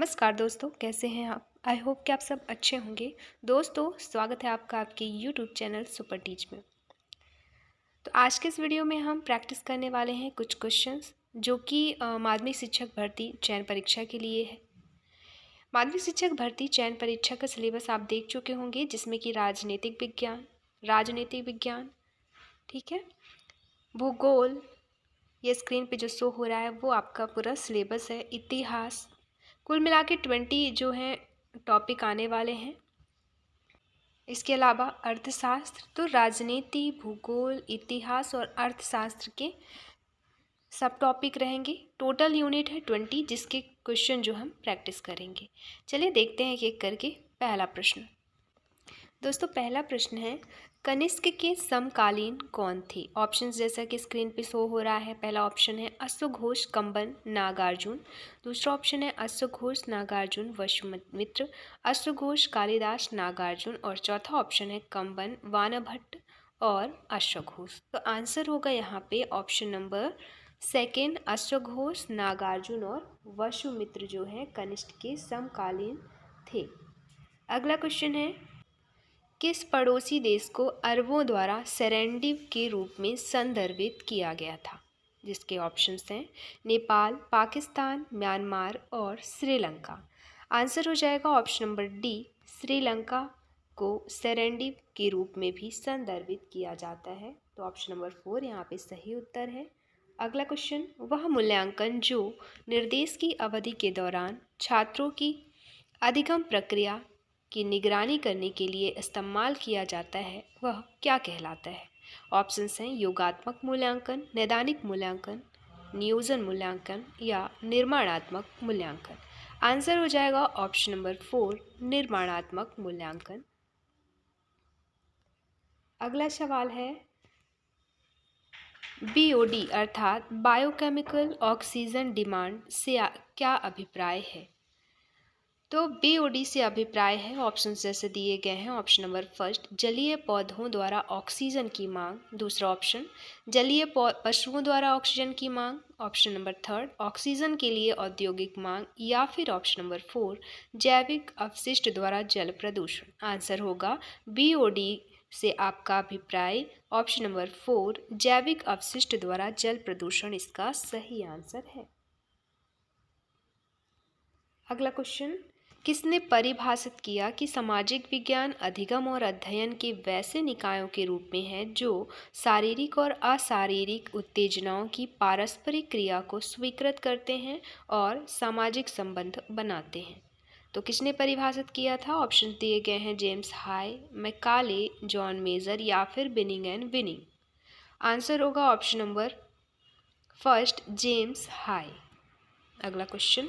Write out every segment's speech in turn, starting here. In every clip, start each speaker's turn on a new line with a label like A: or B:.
A: नमस्कार दोस्तों, कैसे हैं आप। आई होप कि आप सब अच्छे होंगे। दोस्तों, स्वागत है आपका आपके यूट्यूब चैनल सुपर टीच में। तो आज के इस वीडियो में हम प्रैक्टिस करने वाले हैं कुछ क्वेश्चंस जो कि माध्यमिक शिक्षक भर्ती चयन परीक्षा के लिए है। माध्यमिक शिक्षक भर्ती चयन परीक्षा का सिलेबस आप देख चुके होंगे, जिसमें कि राजनीतिक विज्ञान, ठीक है, भूगोल, ये स्क्रीन पे जो शो हो रहा है वो आपका पूरा सिलेबस है। इतिहास, कुल मिला के 20 जो हैं टॉपिक आने वाले हैं। इसके अलावा अर्थशास्त्र, तो राजनीति, भूगोल, इतिहास और अर्थशास्त्र के सब टॉपिक रहेंगे। टोटल यूनिट है 20, जिसके क्वेश्चन जो हम प्रैक्टिस करेंगे। चलिए देखते हैं एक एक करके। पहला प्रश्न दोस्तों, पहला प्रश्न है, कनिष्क के समकालीन कौन थे। ऑप्शंस जैसा कि स्क्रीन पे शो हो रहा है। पहला ऑप्शन है अश्वघोष, कंबन, नागार्जुन। दूसरा ऑप्शन है अश्वघोष, नागार्जुन, वसुमित्र, अश्वघोष, कालिदास, नागार्जुन। और चौथा ऑप्शन है कंबन, वानभट्ट और अश्वघोष। तो आंसर होगा यहाँ पे ऑप्शन नंबर सेकेंड, अश्वघोष, नागार्जुन और वसुमित्र जो है कनिष्क के समकालीन थे। अगला क्वेश्चन है, किस पड़ोसी देश को अरबों द्वारा सेरेंडिव के रूप में संदर्भित किया गया था। जिसके ऑप्शंस हैं नेपाल, पाकिस्तान, म्यांमार और श्रीलंका। आंसर हो जाएगा ऑप्शन नंबर डी, श्रीलंका को सेरेंडिव के रूप में भी संदर्भित किया जाता है। तो ऑप्शन नंबर 4 यहाँ पे सही उत्तर है। अगला क्वेश्चन, वह मूल्यांकन जो निर्देश की अवधि के दौरान छात्रों की अधिगम प्रक्रिया की निगरानी करने के लिए इस्तेमाल किया जाता है, वह क्या कहलाता है। ऑप्शंस हैं योगात्मक मूल्यांकन, नैदानिक मूल्यांकन, नियोजन मूल्यांकन या निर्माणात्मक मूल्यांकन। आंसर हो जाएगा ऑप्शन नंबर 4, निर्माणात्मक मूल्यांकन। अगला सवाल है, बीओडी अर्थात बायोकेमिकल ऑक्सीजन डिमांड से क्या अभिप्राय है। तो बीओडी से अभिप्राय है, ऑप्शन जैसे दिए गए हैं। ऑप्शन नंबर फर्स्ट, जलीय पौधों द्वारा ऑक्सीजन की मांग। दूसरा ऑप्शन, जलीय पशुओं द्वारा ऑक्सीजन की मांग। ऑप्शन नंबर थर्ड, ऑक्सीजन के लिए औद्योगिक मांग। या फिर ऑप्शन नंबर 4, जैविक अपशिष्ट द्वारा जल प्रदूषण। आंसर होगा बीओडी से आपका अभिप्राय ऑप्शन नंबर 4, जैविक अपशिष्ट द्वारा जल प्रदूषण इसका सही आंसर है। अगला क्वेश्चन, किसने परिभाषित किया कि सामाजिक विज्ञान अधिगम और अध्ययन के वैसे निकायों के रूप में है जो शारीरिक और अशारीरिक उत्तेजनाओं की पारस्परिक क्रिया को स्वीकृत करते हैं और सामाजिक संबंध बनाते हैं। तो किसने परिभाषित किया था। ऑप्शन दिए गए हैं James High, Macaulay, John Major या फिर बिनिंग एंड विनिंग। आंसर होगा option number first, James High. अगला क्वेश्चन,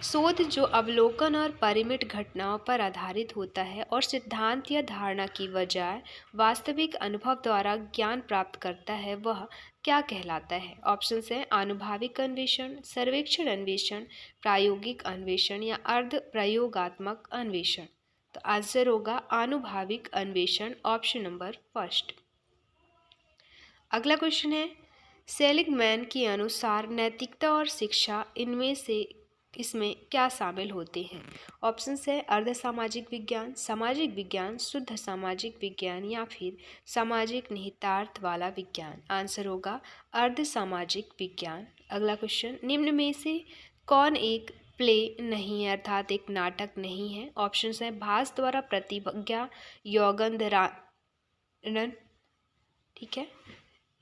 A: शोध जो अवलोकन और परिमित घटनाओं पर आधारित होता है और सिद्धांत या धारणा की बजाय वास्तविक अनुभव द्वारा ज्ञान प्राप्त करता है, वह क्या कहलाता है। ऑप्शंस हैं आनुभविक अन्वेषण, सर्वेक्षण अन्वेषण, प्रायोगिक अन्वेषण या अर्ध प्रयोगात्मक अन्वेषण। तो आंसर होगा आनुभविक अन्वेषण, ऑप्शन नंबर फर्स्ट। अगला क्वेश्चन है, सेलिगमैन के अनुसार नैतिकता और शिक्षा इसमें क्या शामिल होते हैं। ऑप्शंस है अर्ध सामाजिक विज्ञान, सामाजिक विज्ञान, शुद्ध सामाजिक विज्ञान या फिर सामाजिक निहितार्थ वाला विज्ञान। आंसर होगा अर्ध सामाजिक विज्ञान। अगला क्वेश्चन, निम्न में से कौन एक प्ले नहीं है अर्थात एक नाटक नहीं है। ऑप्शंस है भास द्वारा प्रतिज्ञा, यौगंधरायण, ठीक है,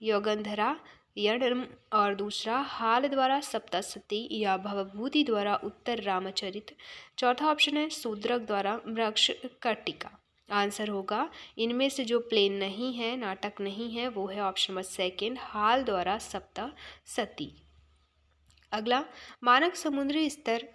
A: यौगंधरा यण, और दूसरा हाल द्वारा सप्तशती या भवभूति द्वारा उत्तर रामचरित। चौथा ऑप्शन है शूद्रक द्वारा वृक्ष कर्टिका। आंसर होगा इनमें से जो प्लेन नहीं है, नाटक नहीं है, वो है ऑप्शन नंबर सेकेंड, हाल द्वारा सप्तशती। अगला, मानक समुद्री स्तर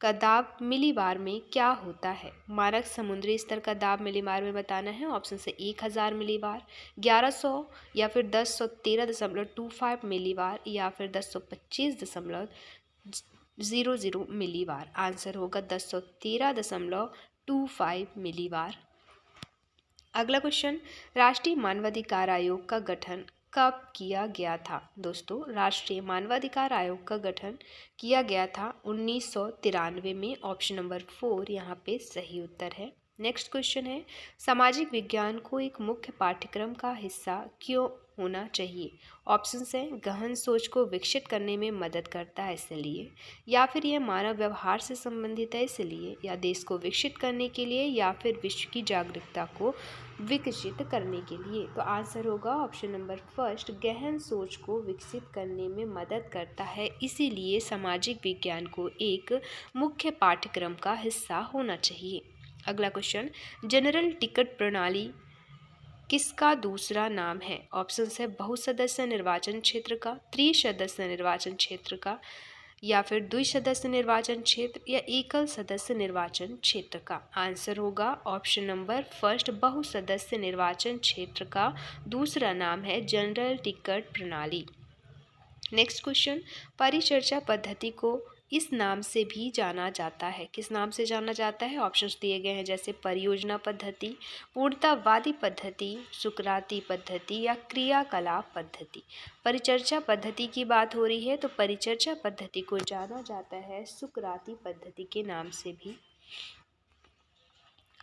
A: का दाब मिलीबार में क्या होता है। मानक समुद्री स्तर का दाब मिलीबार में बताना है। ऑप्शन से 1000 मिलीबार, 1100 या फिर 1013.25 मिलीबार या फिर 1025.00 मिलीबार। आंसर होगा 1013.25 मिलीबार। अगला क्वेश्चन, राष्ट्रीय मानवाधिकार आयोग का गठन कब किया गया था? दोस्तों, राष्ट्रीय मानवाधिकार आयोग का गठन किया गया था 1993 में। ऑप्शन नंबर 4 यहाँ पे सही उत्तर है। नेक्स्ट क्वेश्चन है, सामाजिक विज्ञान को एक मुख्य पाठ्यक्रम का हिस्सा क्यों होना चाहिए? ऑप्शंस हैं, गहन सोच को विकसित करने में मदद करता है इसलिए, या फिर यह मानव व्यवहार से संबंधित है इसलिए, या देश को विकसित करने के लिए, या फिर विश्व की जागरूकता को विकसित करने के लिए। तो आंसर होगा ऑप्शन नंबर फर्स्ट, गहन सोच को विकसित करने में मदद करता है इसीलिए सामाजिक विज्ञान को एक मुख्य पाठ्यक्रम का हिस्सा होना चाहिए। अगला क्वेश्चन, जनरल टिकट प्रणाली किसका दूसरा नाम है? ऑप्शंस है, बहुसदस्य निर्वाचन क्षेत्र का, त्रिसदस्य निर्वाचन क्षेत्र का, या फिर द्विसदस्य निर्वाचन क्षेत्र, या एकल सदस्य निर्वाचन क्षेत्र का। आंसर होगा ऑप्शन नंबर फर्स्ट, बहुसदस्य निर्वाचन क्षेत्र का दूसरा नाम है जनरल टिकट प्रणाली। नेक्स्ट क्वेश्चन, परिचर्चा पद्धति को इस नाम से भी जाना जाता है, किस नाम से जाना जाता है? ऑप्शंस दिए गए हैं जैसे परियोजना पद्धति, पूर्णतावादी पद्धति, सुकराती पद्धति, या क्रियाकलाप पद्धति। परिचर्चा पद्धति की बात हो रही है तो परिचर्चा पद्धति को जाना जाता है सुकराती पद्धति के नाम से भी।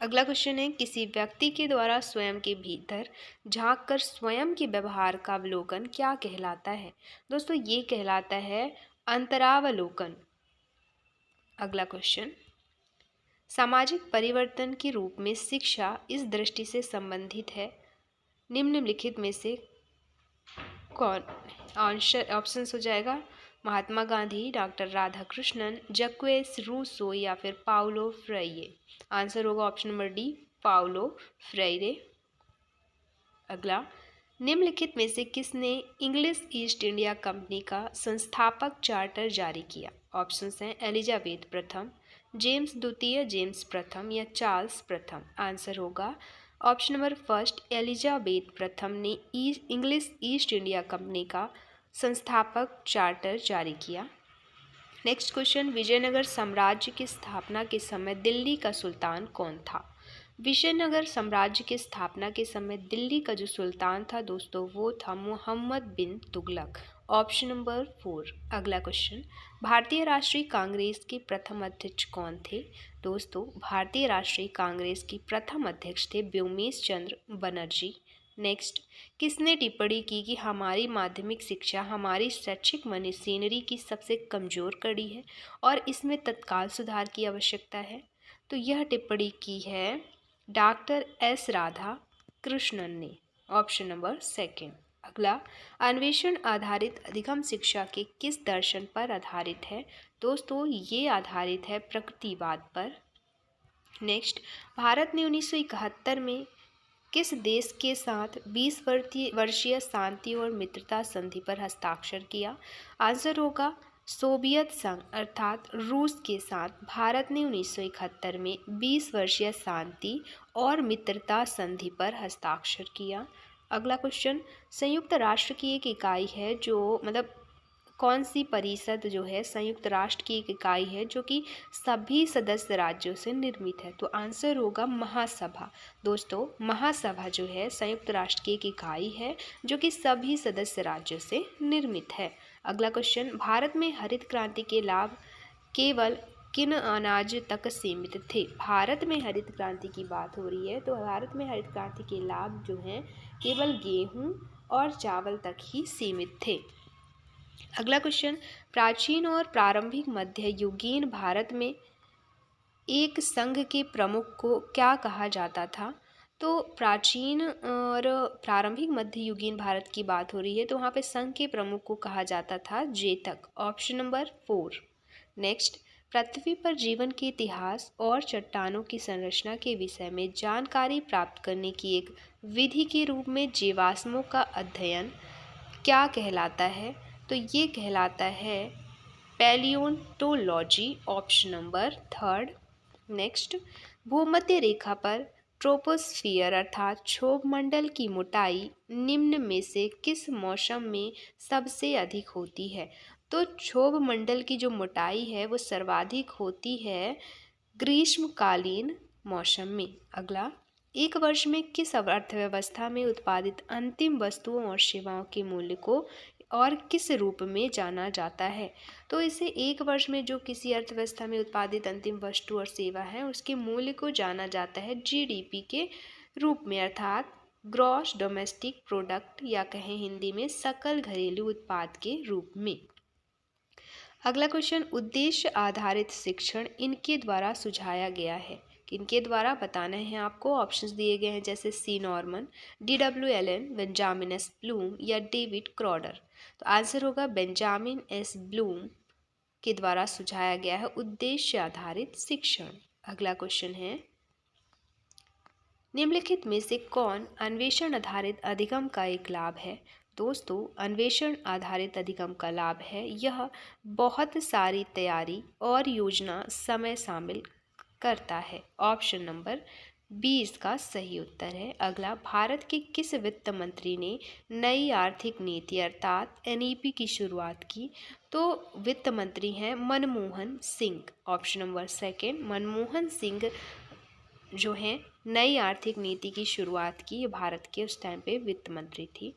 A: अगला क्वेश्चन है, किसी व्यक्ति के द्वारा स्वयं के भीतर झांककर स्वयं के व्यवहार का अवलोकन क्या कहलाता है? दोस्तों, ये कहलाता है अंतरावलोकन। अगला क्वेश्चन, सामाजिक परिवर्तन के रूप में शिक्षा इस दृष्टि से संबंधित है, निम्नलिखित में से कौन? आंसर ऑप्शंस हो जाएगा महात्मा गांधी, डॉक्टर राधाकृष्णन, जक्वेस रूसो, या फिर पाउलो फ्रेire। आंसर होगा ऑप्शन नंबर डी, पाउलो फ्रेire। अगला, निम्नलिखित में से किसने इंग्लिश ईस्ट इंडिया कंपनी का संस्थापक चार्टर जारी किया? ऑप्शंस हैं, एलिजाबेथ प्रथम, जेम्स द्वितीय, जेम्स प्रथम, या चार्ल्स प्रथम। आंसर होगा ऑप्शन नंबर फर्स्ट, एलिजाबेथ प्रथम ने इंग्लिश ईस्ट इंडिया कंपनी का संस्थापक चार्टर जारी किया। नेक्स्ट क्वेश्चन, विजयनगर साम्राज्य की स्थापना के समय दिल्ली का सुल्तान कौन था? विजयनगर साम्राज्य की स्थापना के समय दिल्ली का जो सुल्तान था दोस्तों, वो था मोहम्मद बिन तुगलक। Option number 4। अगला क्वेश्चन, भारतीय राष्ट्रीय कांग्रेस के प्रथम अध्यक्ष कौन थे? दोस्तों, भारतीय राष्ट्रीय कांग्रेस की प्रथम अध्यक्ष थे व्योमेश चंद्र बनर्जी। नेक्स्ट, किसने टिप्पणी की कि हमारी माध्यमिक शिक्षा हमारी शैक्षिक मशीनरी की सबसे कमज़ोर कड़ी है और इसमें तत्काल सुधार की आवश्यकता है? तो यह टिप्पणी की है डॉक्टर एस राधा कृष्णन ने। Option number second. अगला, अन्वेषण आधारित अधिगम शिक्षा के किस दर्शन पर आधारित है? दोस्तों, ये आधारित है प्रकृतिवाद पर। नेक्स्ट, भारत ने 1971 में किस देश के साथ 20 वर्षीय शांति और मित्रता संधि पर हस्ताक्षर किया? आंसर होगा सोवियत संघ अर्थात रूस के साथ भारत ने 1971 में 20 वर्षीय शांति और मित्रता संधि पर हस्ताक्षर किया। अगला क्वेश्चन, संयुक्त राष्ट्र की एक इकाई है जो कौन सी परिषद जो है संयुक्त राष्ट्र की एक इकाई है जो कि सभी सदस्य राज्यों से निर्मित है? तो आंसर होगा महासभा। दोस्तों, महासभा जो है संयुक्त राष्ट्र की एक इकाई है जो कि सभी सदस्य राज्यों से निर्मित है। अगला क्वेश्चन, भारत में हरित क्रांति के लाभ केवल किन अनाज तक सीमित थे? भारत में हरित क्रांति की बात हो रही है तो भारत में हरित क्रांति के लाभ जो हैं केवल गेहूं और चावल तक ही सीमित थे। अगला क्वेश्चन, प्राचीन और प्रारंभिक मध्ययुगीन भारत में एक संघ के प्रमुख को क्या कहा जाता था? तो प्राचीन और प्रारंभिक मध्ययुगीन भारत की बात हो रही है तो वहाँ पे संघ के प्रमुख को कहा जाता था जेतक। Option number 4। नेक्स्ट, पृथ्वी पर जीवन के इतिहास और चट्टानों की संरचना के विषय में जानकारी प्राप्त करने की एक विधि के रूप में जीवाश्मों का अध्ययन क्या कहलाता है? तो ये कहलाता है पैलियोंटोलॉजी। Option number 3। नेक्स्ट, भूमध्य रेखा पर ट्रोपोस्फियर अर्थात क्षोभमंडल की मोटाई निम्न में से किस मौसम में सबसे अधिक होती है? तो क्षोभमंडल की जो मोटाई है वो सर्वाधिक होती है ग्रीष्मकालीन मौसम में। अगला, एक वर्ष में किस अर्थव्यवस्था में उत्पादित अंतिम वस्तुओं और सेवाओं के मूल्य को और किस रूप में जाना जाता है? तो इसे एक वर्ष में जो किसी अर्थव्यवस्था में उत्पादित अंतिम वस्तु और सेवा है उसके मूल्य को जाना जाता है जीडीपी के रूप में, अर्थात ग्रॉस डोमेस्टिक प्रोडक्ट, या कहें हिंदी में सकल घरेलू उत्पाद के रूप में। अगला क्वेश्चन, उद्देश्य आधारित शिक्षण इनके द्वारा सुझाया गया है। किनके द्वारा बताना है आपको? ऑप्शंस दिए गए हैं जैसे C Norman, D W Allen, Benjamin S Bloom या डेविड क्रॉडर। तो आंसर होगा बेंजामिन एस ब्लूम के द्वारा सुझाया गया है उद्देश्य आधारित शिक्षण। अगला क्वेश्चन है, निम्नलिखित में से कौन अन्वेषण आधारित अधिगम का एक लाभ है? दोस्तों, अन्वेषण आधारित अधिगम का लाभ है यह बहुत सारी तैयारी और योजना समय शामिल करता है। ऑप्शन नंबर 20 का सही उत्तर है। अगला, भारत के किस वित्त मंत्री ने नई आर्थिक नीति अर्थात एनईपी की शुरुआत की? तो वित्त मंत्री हैं Manmohan Singh. Option number second, Manmohan Singh जो हैं नई आर्थिक नीति की शुरुआत की, ये भारत के उस टाइम पे वित्त मंत्री थी।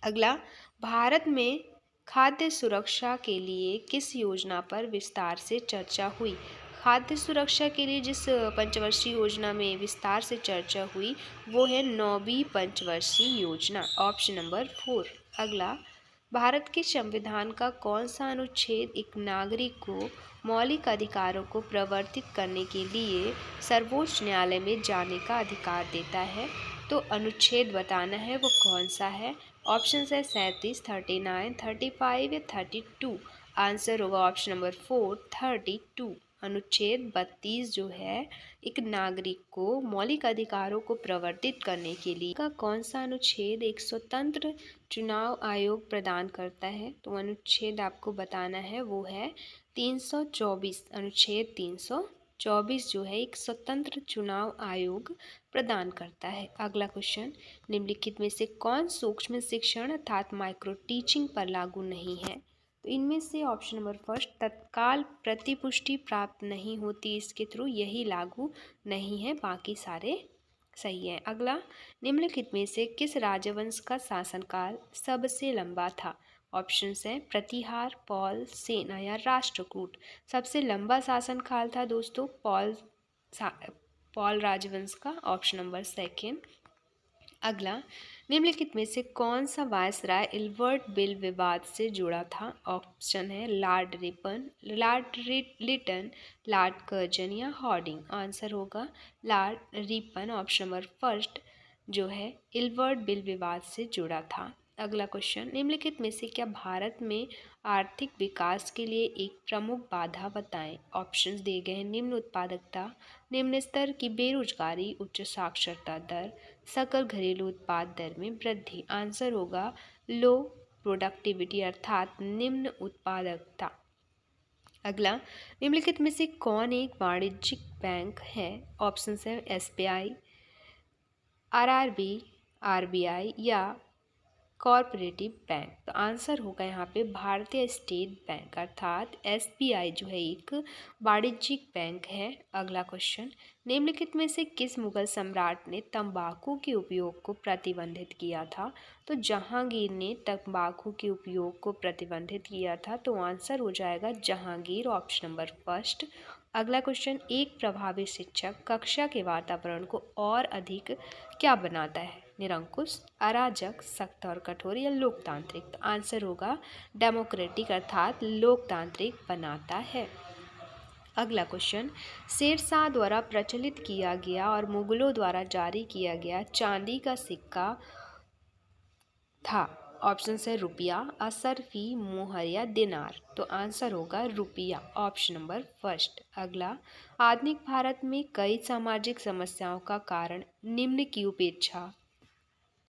A: अगला, भारत में खाद्य सुरक्षा के लिए किस योजना पर विस्तार से चर्चा हुई? खाद्य सुरक्षा के लिए जिस पंचवर्षीय योजना में विस्तार से चर्चा हुई वो है 9वीं पंचवर्षीय योजना। Option number 4। अगला, भारत के संविधान का कौन सा अनुच्छेद एक नागरिक को मौलिक अधिकारों को प्रवर्तित करने के लिए सर्वोच्च न्यायालय में जाने का अधिकार देता है? तो अनुच्छेद बताना है वो कौन सा है। ऑप्शन है 37, 39, 35 या 32। आंसर होगा ऑप्शन नंबर 4, 32। अनुच्छेद 32 जो है एक नागरिक को मौलिक अधिकारों को प्रवर्तित करने के लिए का कौन सा अनुच्छेद एक स्वतंत्र चुनाव आयोग प्रदान करता है? तो अनुच्छेद आपको बताना है वो है 324। अनुच्छेद 324 जो है एक स्वतंत्र चुनाव आयोग प्रदान करता है। अगला क्वेश्चन, निम्नलिखित में से कौन सूक्ष्म शिक्षण अर्थात माइक्रो टीचिंग पर लागू नहीं है? तो इनमें से ऑप्शन नंबर फर्स्ट, तत्काल प्रतिपुष्टि प्राप्त नहीं होती इसके थ्रू, यही लागू नहीं है, बाकी सारे सही है। अगला, निम्नलिखित में से किस राजवंश का शासनकाल सबसे लंबा था? ऑप्शंस हैं प्रतिहार, पॉल, सेना या राष्ट्रकूट। सबसे लंबा शासनकाल था दोस्तों पॉल राजवंश का। Option number second. अगला, निम्नलिखित में से कौन सा वायसराय एल्बर्ट बिल विवाद से जुड़ा था? ऑप्शन है Lord Ripon, Lord Lytton, Lord Curzon या हॉर्डिंग। आंसर होगा Lord Ripon. Option number first जो है एल्बर्ट बिल विवाद से जुड़ा था। अगला क्वेश्चन, निम्नलिखित में से क्या भारत में आर्थिक विकास के लिए एक प्रमुख बाधा बताएं? ऑप्शंस दिए गए हैं निम्न उत्पादकता, निम्न स्तर की बेरोजगारी, उच्च साक्षरता दर, सकल घरेलू उत्पाद दर में वृद्धि। आंसर होगा लो प्रोडक्टिविटी अर्थात निम्न उत्पादकता। अगला, निम्नलिखित में से कौन एक वाणिज्यिक बैंक है? ऑप्शन है एसबीआई, आरआरबी, आरबीआई या कॉरपोरेटिव बैंक। तो आंसर होगा यहाँ पे भारतीय स्टेट बैंक अर्थात एसबीआई जो है एक वाणिज्यिक बैंक है। अगला क्वेश्चन, निम्नलिखित में से किस मुगल सम्राट ने तंबाकू के उपयोग को प्रतिबंधित किया था? तो जहांगीर ने तंबाकू के उपयोग को प्रतिबंधित किया था। तो आंसर हो जाएगा जहांगीर। Option number first. अगला क्वेश्चन, एक प्रभावी शिक्षक कक्षा के वातावरण को और अधिक क्या बनाता है? निरंकुश, अराजक, सख्त और कठोर या लोकतांत्रिक। तो आंसर होगा डेमोक्रेटिक अर्थात लोकतांत्रिक बनाता है। अगला क्वेश्चन, शेरशाह द्वारा प्रचलित किया गया और मुगलों द्वारा जारी किया गया चांदी का सिक्का था? ऑप्शन है रुपया, असरफी, मोहर या दिनार। तो आंसर होगा रुपया। Option number first. अगला, आधुनिक भारत में कई सामाजिक समस्याओं का कारण निम्न की उपेक्षा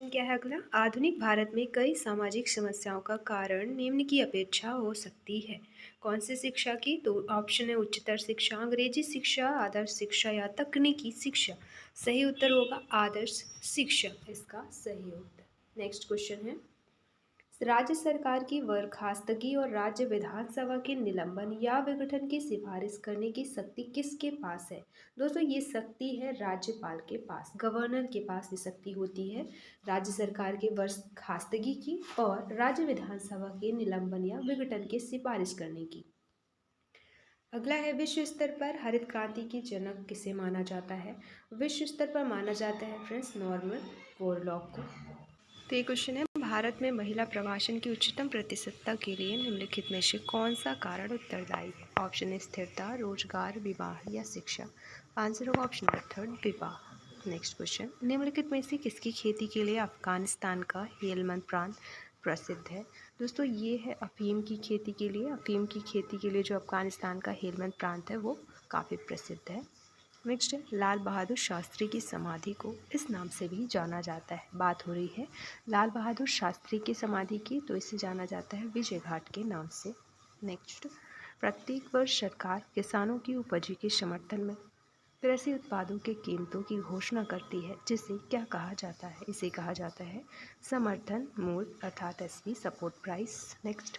A: क्या है? अगला, आधुनिक भारत में कई सामाजिक समस्याओं का कारण निम्न की अपेक्षा हो सकती है। कौन सी शिक्षा की? तो ऑप्शन है उच्चतर शिक्षा, अंग्रेजी शिक्षा, आदर्श शिक्षा या तकनीकी शिक्षा। सही उत्तर होगा आदर्श शिक्षा, इसका सही उत्तर। नेक्स्ट क्वेश्चन है, राज्य सरकार की बर्खास्तगी और राज्य विधानसभा के निलंबन या विघटन की सिफारिश करने की शक्ति किसके पास है? दोस्तों ये शक्ति है राज्यपाल के पास, गवर्नर के पास ये शक्ति होती है राज्य सरकार के बर्खास्तगी की और राज्य विधानसभा के निलंबन या विघटन की सिफारिश करने की। अगला है विश्व स्तर पर हरित क्रांति की जनक किसे माना जाता है? विश्व स्तर पर माना जाता है फ्रेंड्स नॉर्मन बोरलॉग को। तो ये क्वेश्चन है, भारत में महिला प्रवासन की उच्चतम प्रतिशतता के लिए निम्नलिखित में से कौन सा कारण उत्तरदायी है? ऑप्शन है स्थिरता, रोजगार, विवाह या शिक्षा। आंसर होगा ऑप्शन नंबर थर्ड, विवाह। नेक्स्ट क्वेश्चन, निम्नलिखित में से किसकी खेती के लिए अफगानिस्तान का हेलमंद प्रांत प्रसिद्ध है? दोस्तों ये है अफीम की खेती के लिए। अफीम की खेती के लिए जो अफगानिस्तान का हेलमंद प्रांत है वो काफ़ी प्रसिद्ध है। नेक्स्ट है, लाल बहादुर शास्त्री की समाधि को इस नाम से भी जाना जाता है। बात हो रही है लाल बहादुर शास्त्री की समाधि की, तो इसे जाना जाता है विजय घाट के नाम से। नेक्स्ट, प्रत्येक वर्ष सरकार किसानों की उपज के समर्थन में कृषि उत्पादों के कीमतों की घोषणा करती है, जिसे क्या कहा जाता है? इसे कहा जाता है समर्थन मूल्य अर्थात एसपी, सपोर्ट प्राइस। नेक्स्ट,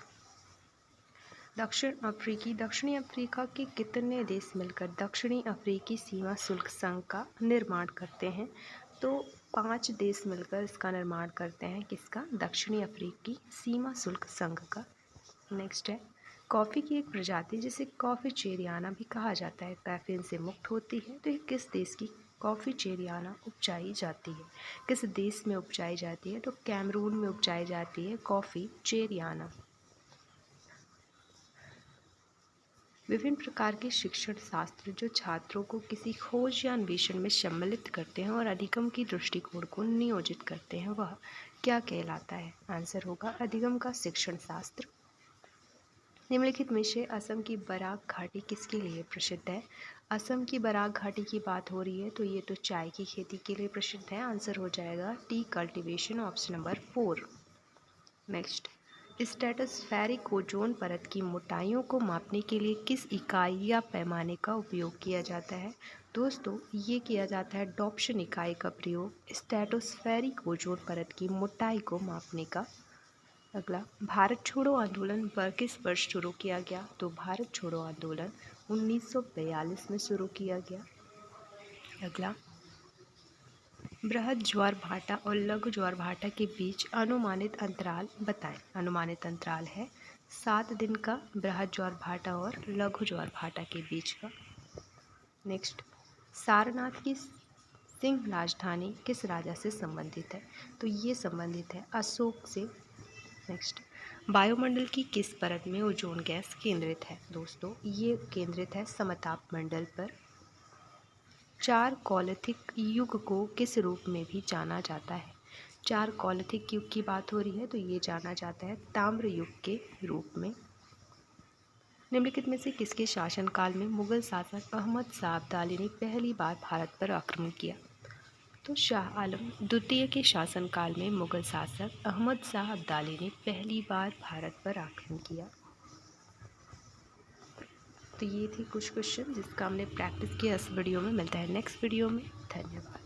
A: दक्षिणी अफ्रीका के कितने देश मिलकर दक्षिणी अफ्रीकी सीमा शुल्क संघ का निर्माण करते हैं? तो 5 देश मिलकर इसका निर्माण करते हैं। किसका? दक्षिणी अफ्रीकी सीमा शुल्क संघ का। नेक्स्ट है, कॉफ़ी की एक प्रजाति जिसे कॉफ़ी चेरियाना भी कहा जाता है, कैफीन से मुक्त होती है, तो ये किस देश की कॉफ़ी चेरियाना उपजाई जाती है? किस देश में उपजाई जाती है? तो कैमरून में उपजाई जाती है कॉफ़ी चेरियाना। विभिन्न प्रकार के शिक्षण शास्त्र जो छात्रों को किसी खोज या अन्वेषण में सम्मिलित करते हैं और अधिगम की दृष्टिकोण को नियोजित करते हैं, वह क्या कहलाता है? आंसर होगा अधिगम का शिक्षण शास्त्र। निम्नलिखित में से असम की बराक घाटी किसके लिए प्रसिद्ध है? असम की बराक घाटी की बात हो रही है तो ये तो चाय की खेती के लिए प्रसिद्ध है। आंसर हो जाएगा T cultivation, option number 4। Next, stratospheric ozone परत की मोटाइयों को मापने के लिए किस इकाई या पैमाने का उपयोग किया जाता है? दोस्तों ये किया जाता है डॉप्शन इकाई का प्रयोग स्ट्रेटोस्फेरिक ओजोन परत की मोटाई को मापने का। अगला, भारत छोड़ो आंदोलन किस वर्ष शुरू किया गया? तो भारत छोड़ो आंदोलन 1942 में शुरू किया गया। अगला, बृहद ज्वार भाटा और लघु ज्वार भाटा के बीच अनुमानित अंतराल बताएं। अनुमानित अंतराल है 7 दिन का बृहद ज्वार भाटा और लघु ज्वार भाटा के बीच का। नेक्स्ट, सारनाथ की सिंह राजधानी किस राजा से संबंधित है? तो ये संबंधित है अशोक से। नेक्स्ट, वायुमंडल की किस परत में ओजोन गैस केंद्रित है? दोस्तों ये केंद्रित है समताप मंडल पर। 4 कॉलिथिक युग को किस रूप में भी जाना जाता है? 4 कॉलिथिक युग की बात हो रही है तो ये जाना जाता है ताम्र युग के रूप में। निम्नलिखित में से किसके शासनकाल में मुगल शासक अहमद शाह अब्दाली ने पहली बार भारत पर आक्रमण किया? तो शाह आलम द्वितीय के शासनकाल में मुगल शासक अहमद शाह अब्दाली ने पहली बार भारत पर आक्रमण किया। तो ये थी कुछ क्वेश्चन जिसका हमने प्रैक्टिस किया इस वीडियो में। मिलता है नेक्स्ट वीडियो में। धन्यवाद।